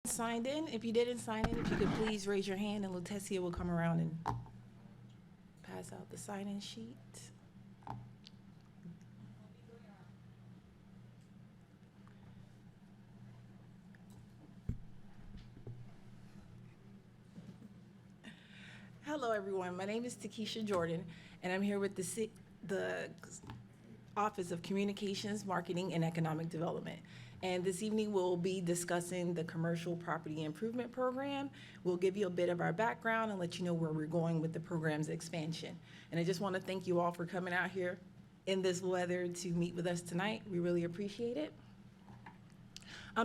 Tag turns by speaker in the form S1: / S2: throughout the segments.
S1: Signed in. If you didn't sign in, if you could please raise your hand and Lutecia will come around and pass out the sign-in sheet. Hello, everyone. My name is Takesha Jordan, and I'm here with the Office of Communications, Marketing, and Economic Development. And this evening, we'll be discussing the Commercial Property Improvement Program. We'll give you a bit of our background and let you know where we're going with the program's expansion. And I just want to thank you all for coming out here in this weather to meet with us tonight. We really appreciate it.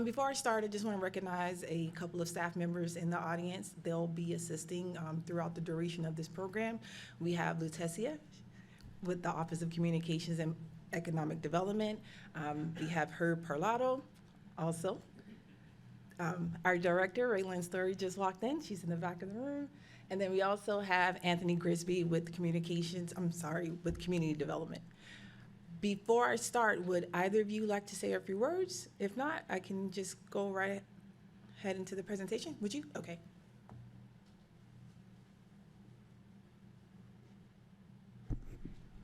S1: Before I start, I just want to recognize a couple of staff members in the audience. They'll be assisting throughout the duration of this program. We have Lutecia with the Office of Communications and Economic Development. We have Herb Parlato also. Our director, Raylan Story, just walked in. She's in the back of the room. And then we also have Anthony Grisby with with Community Development. Before I start, would either of you like to say a few words? If not, I can just go right ahead into the presentation. Would you? Okay.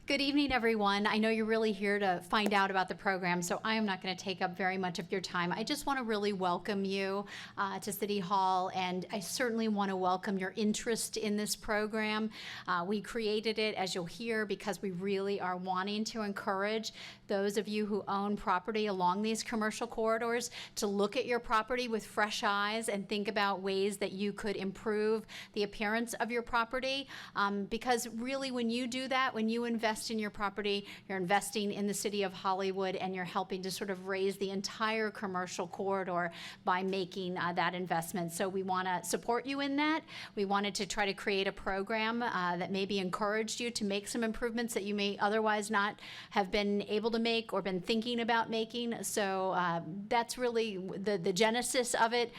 S2: Good evening, everyone. I know you're really here to find out about the program, so I am not going to take up very much of your time. I just want to really welcome you to City Hall, and I certainly want to welcome your interest in this program. We created it, as you'll hear, because we really are wanting to encourage those of you who own property along these commercial corridors to look at your property with fresh eyes and think about ways that you could improve the appearance of your property. Because really, when you do that, when you invest in your property, you're investing in the city of Hollywood, and you're helping to sort of raise the entire commercial corridor by making that investment. So we want to support you in that. We wanted to try to create a program that maybe encouraged you to make some improvements that you may otherwise not have been able to make or been thinking about making. So that's really the genesis of it.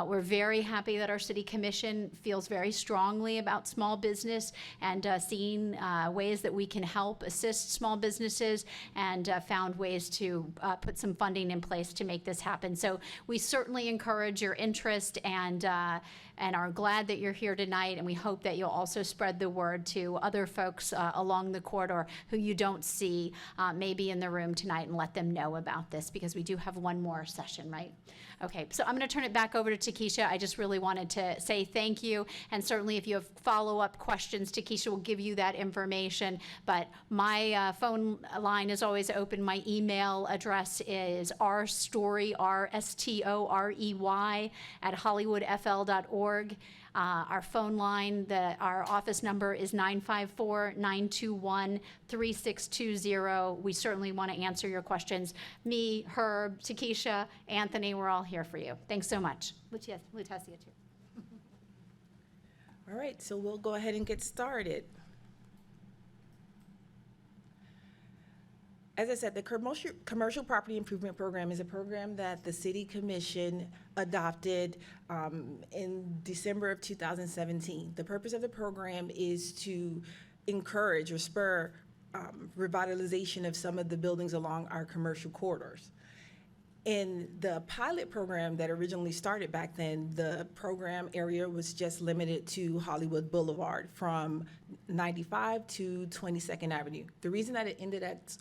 S2: We're very happy that our city commission feels very strongly about small business and seeing ways that we can help assist small businesses, and found ways to put some funding in place to make this happen. So we certainly encourage your interest and are glad that you're here tonight, and we hope that you'll also spread the word to other folks along the corridor who you don't see maybe in the room tonight, and let them know about this, because we do have one more session, right? Okay, so I'm going to turn it back over to Takesha. I just really wanted to say thank you, and certainly if you have follow-up questions, Takesha will give you that information. But my phone line is always open. My email address is rstory, RSTOREY, at hollywoodfl.org. Our phone line, our office number is 954-921-3620. We certainly want to answer your questions. Me, Herb, Takesha, Anthony, we're all here for you. Thanks so much. Lutecia, too.
S1: All right, so we'll go ahead and get started. As I said, the Commercial Property Improvement Program is a program that the City Commission adopted in December of 2017. The purpose of the program is to encourage or spur revitalization of some of the buildings along our commercial corridors. In the pilot program that originally started back then, the program area was just limited to Hollywood Boulevard from 95 to 22nd Avenue. The reason that it ended at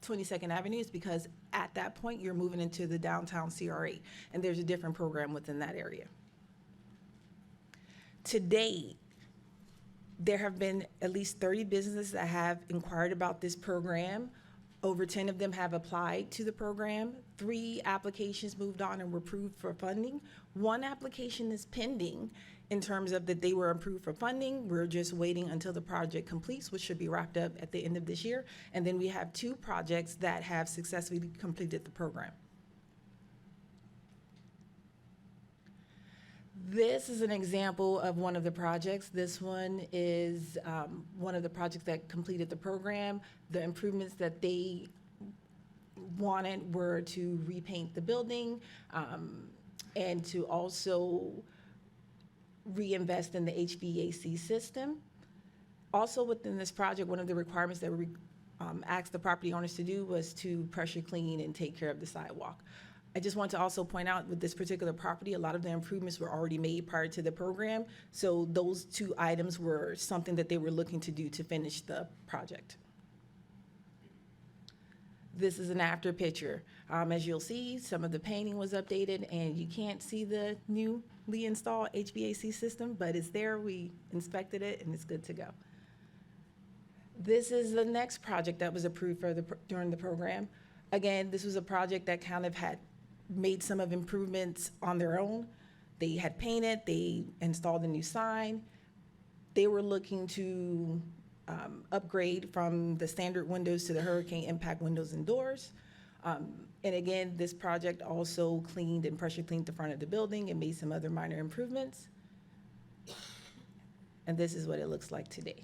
S1: 22nd Avenue is because at that point you're moving into the downtown CRA, and there's a different program within that area. To date, there have been at least 30 businesses that have inquired about this program. Over 10 of them have applied to the program. 3 applications moved on and were approved for funding. 1 application is pending in terms of that they were approved for funding. We're just waiting until the project completes, which should be wrapped up at the end of this year. And then we have 2 projects that have successfully completed the program. This is an example of one of the projects. This one is one of the projects that completed the program. The improvements that they wanted were to repaint the building and to also reinvest in the HVAC system. Also within this project, one of the requirements that we asked the property owners to do was to pressure clean and take care of the sidewalk. I just want to also point out with this particular property, a lot of the improvements were already made prior to the program. So those two items were something that they were looking to do to finish the project. This is an after picture. As you'll see, some of the painting was updated, and you can't see the newly installed HVAC system, but it's there. We inspected it, and it's good to go. This is the next project that was approved for during the program. Again, this was a project that kind of had made some of improvements on their own. They had painted, they installed a new sign. They were looking to upgrade from the standard windows to the hurricane impact windows and doors. And again, this project also cleaned and pressure cleaned the front of the building and made some other minor improvements. And this is what it looks like today.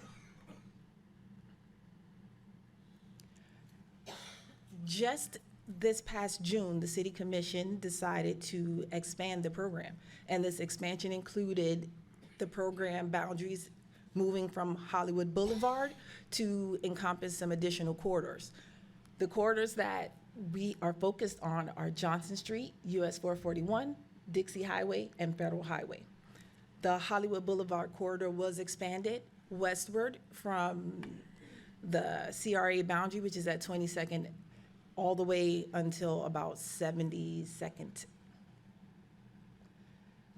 S1: Just this past June, the City Commission decided to expand the program. And this expansion included the program boundaries moving from Hollywood Boulevard to encompass some additional corridors. The corridors that we are focused on are Johnson Street, US 441, Dixie Highway, and Federal Highway. The Hollywood Boulevard corridor was expanded westward from the CRA boundary, which is at 22nd, all the way until about 72nd.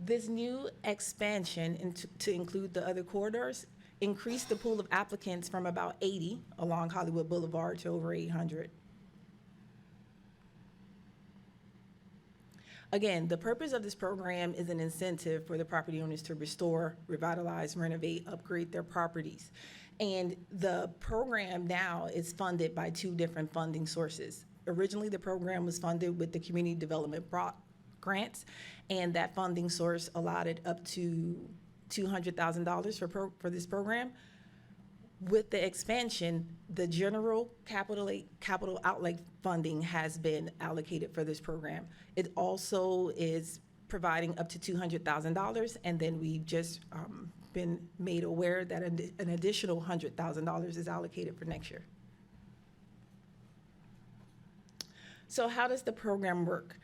S1: This new expansion to include the other corridors increased the pool of applicants from about 80 along Hollywood Boulevard to over 800. Again, the purpose of this program is an incentive for the property owners to restore, revitalize, renovate, upgrade their properties. And the program now is funded by two different funding sources. Originally, the program was funded with the Community Development Grants, and that funding source allotted up to $200,000 for this program. With the expansion, the general capital outlay funding has been allocated for this program. It also is providing up to $200,000, and then we've just been made aware that an additional $100,000 is allocated for next year. So how does the program work?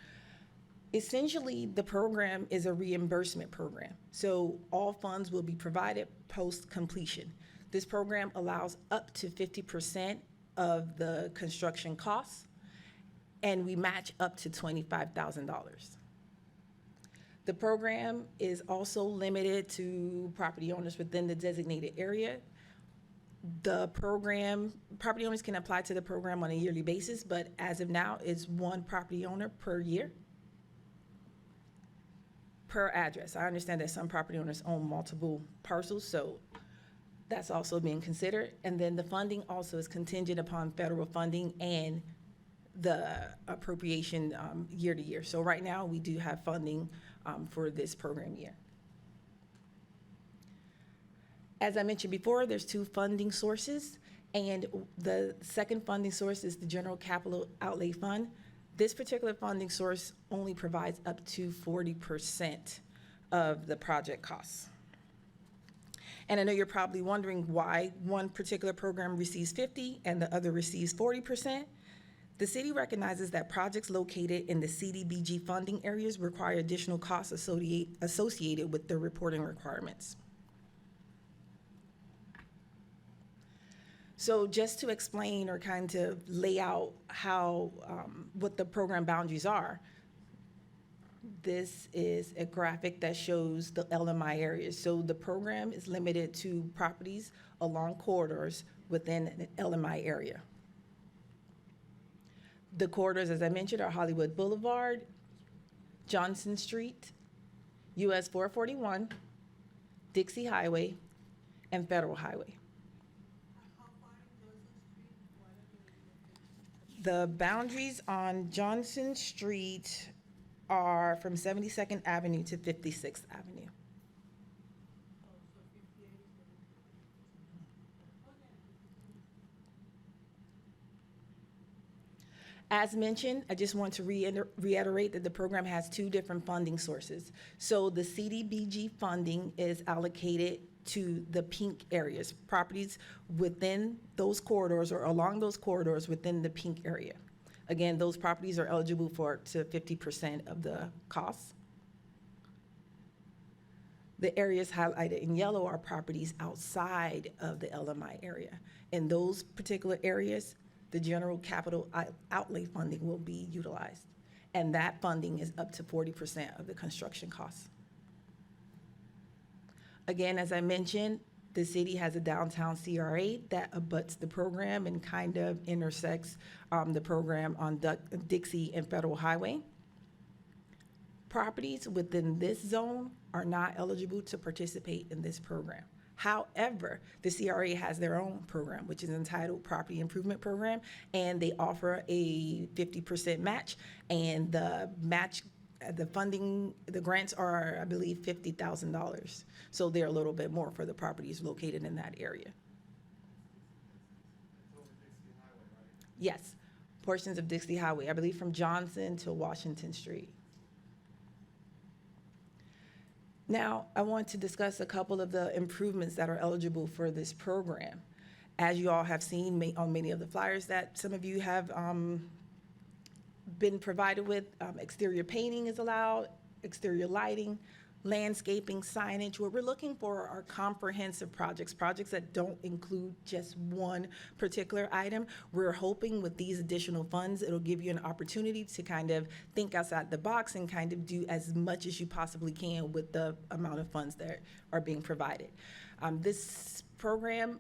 S1: Essentially, the program is a reimbursement program. So all funds will be provided post-completion. This program allows up to 50% of the construction costs, and we match up to $25,000. The program is also limited to property owners within the designated area. The program, property owners can apply to the program on a yearly basis, but as of now, it's one property owner per year, per address. I understand that some property owners own multiple parcels, so that's also being considered. And then the funding also is contingent upon federal funding and the appropriation year to year. So right now, we do have funding for this program year. As I mentioned before, there's two funding sources, and the second funding source is the General Capital Outlay Fund. This particular funding source only provides up to 40% of the project costs. And I know you're probably wondering why one particular program receives 50 and the other receives 40%. The city recognizes that projects located in the CDBG funding areas require additional costs associated with their reporting requirements. So just to explain or kind of lay out how, what the program boundaries are, this is a graphic that shows the LMI areas. So the program is limited to properties along corridors within an LMI area. The corridors, as I mentioned, are Hollywood Boulevard, Johnson Street, US 441, Dixie Highway, and Federal Highway. The boundaries on Johnson Street are from 72nd Avenue to 56th Avenue. As mentioned, I just want to reiterate that the program has two different funding sources. So the CDBG funding is allocated to the pink areas, properties within those corridors or along those corridors within the pink area. Again, those properties are eligible for up to 50% of the costs. The areas highlighted in yellow are properties outside of the LMI area. In those particular areas, the general capital outlay funding will be utilized. And that funding is up to 40% of the construction costs. Again, as I mentioned, the city has a downtown CRA that abuts the program and kind of intersects the program on Dixie and Federal Highway. Properties within this zone are not eligible to participate in this program. However, the CRA has their own program, which is entitled Property Improvement Program, and they offer a 50% match, and the match, the funding, the grants are, I believe, $50,000. So they're a little bit more for the properties located in that area. Yes, portions of Dixie Highway, I believe from Johnson to Washington Street. Now, I want to discuss a couple of the improvements that are eligible for this program. As you all have seen on many of the flyers that some of you have been provided with, exterior painting is allowed, exterior lighting, landscaping, signage. What we're looking for are comprehensive projects that don't include just one particular item. We're hoping with these additional funds, it'll give you an opportunity to kind of think outside the box and kind of do as much as you possibly can with the amount of funds that are being provided. This program,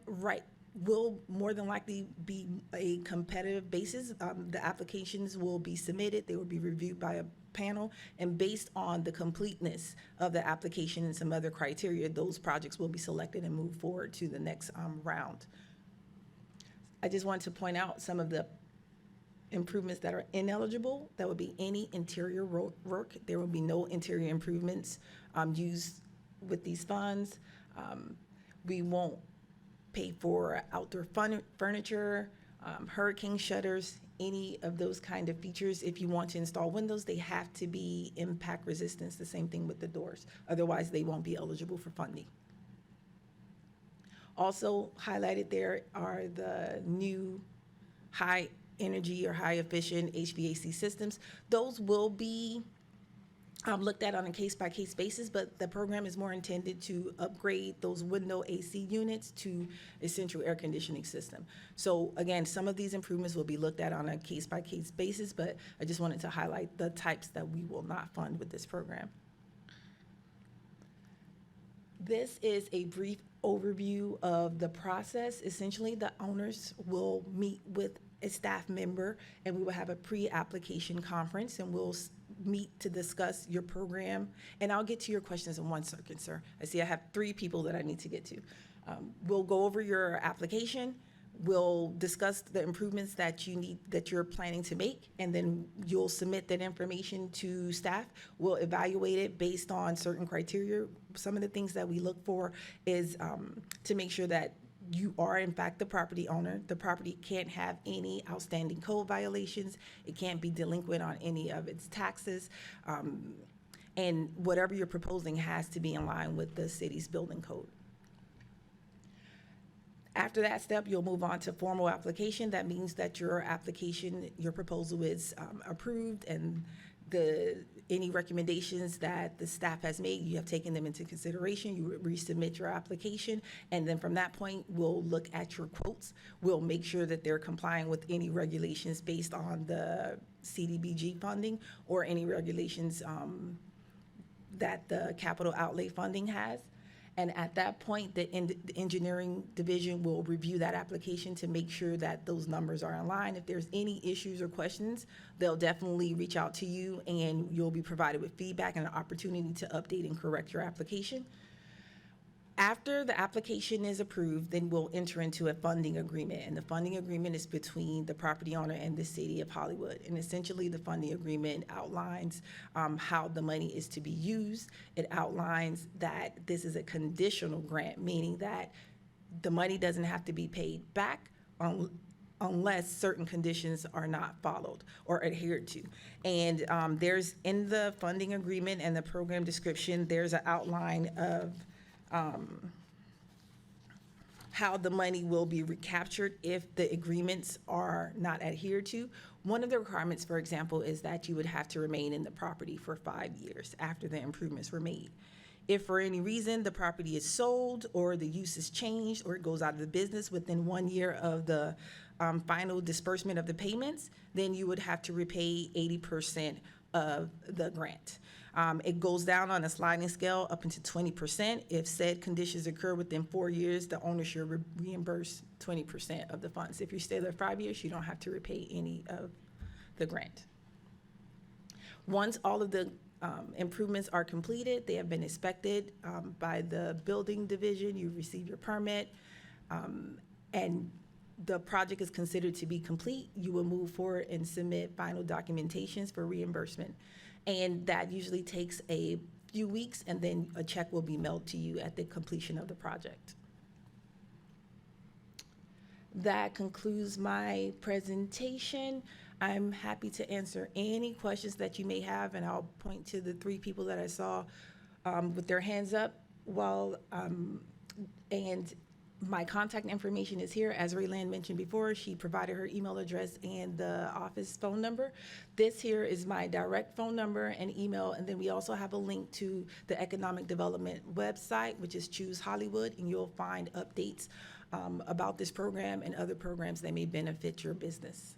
S1: will more than likely be a competitive basis. The applications will be submitted, they will be reviewed by a panel, and based on the completeness of the application and some other criteria, those projects will be selected and move forward to the next round. I just want to point out some of the improvements that are ineligible. That would be any interior work. There will be no interior improvements used with these funds. We won't pay for outdoor furniture, hurricane shutters, any of those kind of features. If you want to install windows, they have to be impact resistance, the same thing with the doors. Otherwise, they won't be eligible for funding. Also highlighted there are the new high energy or high efficient HVAC systems. Those will be looked at on a case-by-case basis, but the program is more intended to upgrade those window AC units to a central air conditioning system. So again, some of these improvements will be looked at on a case-by-case basis, but I just wanted to highlight the types that we will not fund with this program. This is a brief overview of the process. Essentially, the owners will meet with a staff member, and we will have a pre-application conference, and we'll meet to discuss your program. And I'll get to your questions in 1 second, sir. I see I have 3 people that I need to get to. We'll go over your application. We'll discuss the improvements that you're planning to make, and then you'll submit that information to staff. We'll evaluate it based on certain criteria. Some of the things that we look for is to make sure that you are in fact the property owner. The property can't have any outstanding code violations. It can't be delinquent on any of its taxes. And whatever you're proposing has to be in line with the city's building code. After that step, you'll move on to formal application. That means that your application, your proposal is approved, and any recommendations that the staff has made, you have taken them into consideration. You resubmit your application, and then from that point, we'll look at your quotes. We'll make sure that they're complying with any regulations based on the CDBG funding or any regulations that the capital outlay funding has. And at that point, the engineering division will review that application to make sure that those numbers are in line. If there's any issues or questions, they'll definitely reach out to you, and you'll be provided with feedback and an opportunity to update and correct your application. After the application is approved, then we'll enter into a funding agreement, and the funding agreement is between the property owner and the city of Hollywood. And essentially, the funding agreement outlines how the money is to be used. It outlines that this is a conditional grant, meaning that the money doesn't have to be paid back unless certain conditions are not followed or adhered to. And there's in the funding agreement and the program description, there's an outline of how the money will be recaptured if the agreements are not adhered to. One of the requirements, for example, is that you would have to remain in the property for 5 years after the improvements were made. If for any reason the property is sold or the use is changed or it goes out of the business within 1 year of the final disbursement of the payments, then you would have to repay 80% of the grant. It goes down on a sliding scale up into 20%. If said conditions occur within 4 years, the owner should reimburse 20% of the funds. If you stay there 5 years, you don't have to repay any of the grant. Once all of the improvements are completed, they have been inspected by the building division, you receive your permit, and the project is considered to be complete, you will move forward and submit final documentations for reimbursement. And that usually takes a few weeks, and then a check will be mailed to you at the completion of the project. That concludes my presentation. I'm happy to answer any questions that you may have, and I'll point to the 3 people that I saw with their hands up and my contact information is here. As Raylan mentioned before, she provided her email address and the office phone number. This here is my direct phone number and email, and then we also have a link to the Economic Development website, which is Choose Hollywood, and you'll find updates about this program and other programs that may benefit your business.